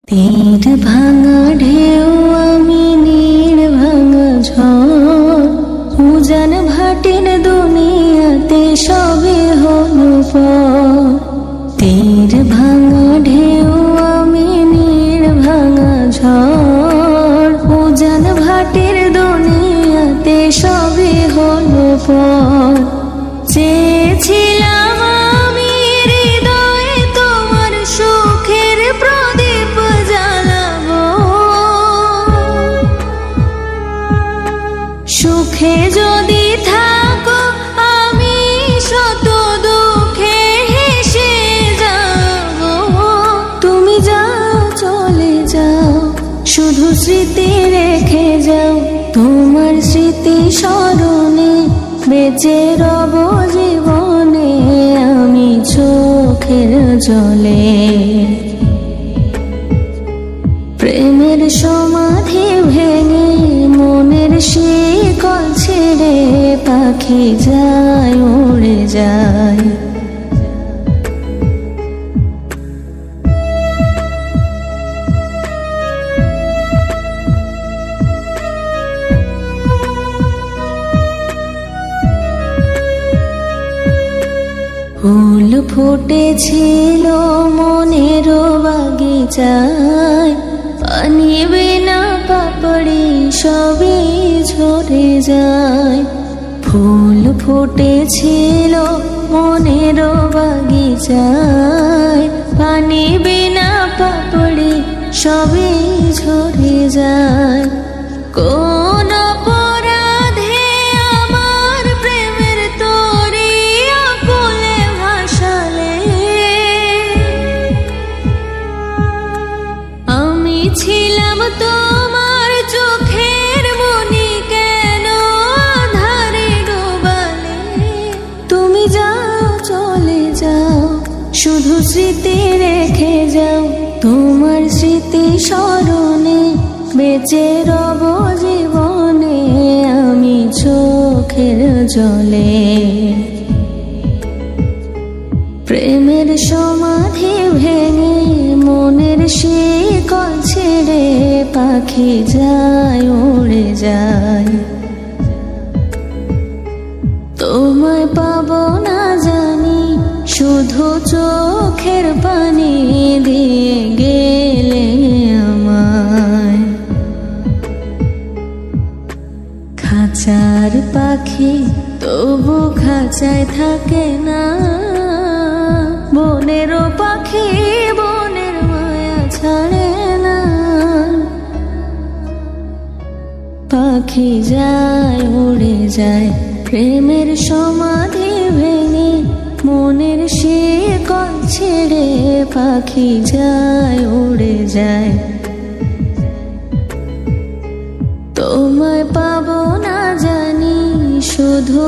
তীর ভাঙা ঢেউ আমি নীড় ভাঙা ঝড় উজান ভাটির দুনিয়াতে সবে হলো পর। তীর ভাঙা ঢেউ আমি নীড় ভাঙা ঝড় উজান ভাটির দুনিয়াতে সবে হলো পর। চেয়েছিলাম আমি হৃদয়ে তোমার সুখের প্রদীপ জ্বালাবো, সুখে যদি থাকো আমি শত দুঃখে হেসে যাব। তুমি যাও চলে যাও, শুধু স্মৃতি রেখে যাও, তোমার স্মৃতি স্মরণে বেঁচে রব জীবনে আমি চোখের জলে। প্রেমের সমাধি ভেঙে মনের শিকল ছেড়ে পাখি যায় উড়ে যায়। ফুল ফুটেছিল মনের বাগিচায়, পানি বিনা পাপড়ি সবই ঝরে যায়। ফুল ফুটেছিল মনের বাগিচায়, পানি বিনা পাপড়ি সবই ঝরে যায়। কোন অপরাধে আমার প্রেমের তরি আকুলে ভাসালে, আমি ছিলাম তোমার চোখের মনি কেন আধারে ডোবালে। তুমি যাও চলে যাও, শুধু স্মৃতি রেখে যাও, তোমার স্মৃতি স্মরণে বেঁচে রব জীবনে আমি চোখের জলে। প্রেমের সমাধি ভেঙে মনের শিকল ছেড়ে পাখি যায় উড়ে যায়। তোমায় পাবো না জানি, শুধু চোখের পানি দিয়ে গেলে আমায়। খাঁচার পাখি তবু খাঁচায় থাকে না, বনেরও পাখি বনের মায়া ছাড়ে না। পাখি যায় উড়ে যায়, প্রেমের সমাধি ভেঙে মনের শিকল ছেড়ে পাখি যায় উড়ে যায়। তোমায় পাবো না জানি, শুধু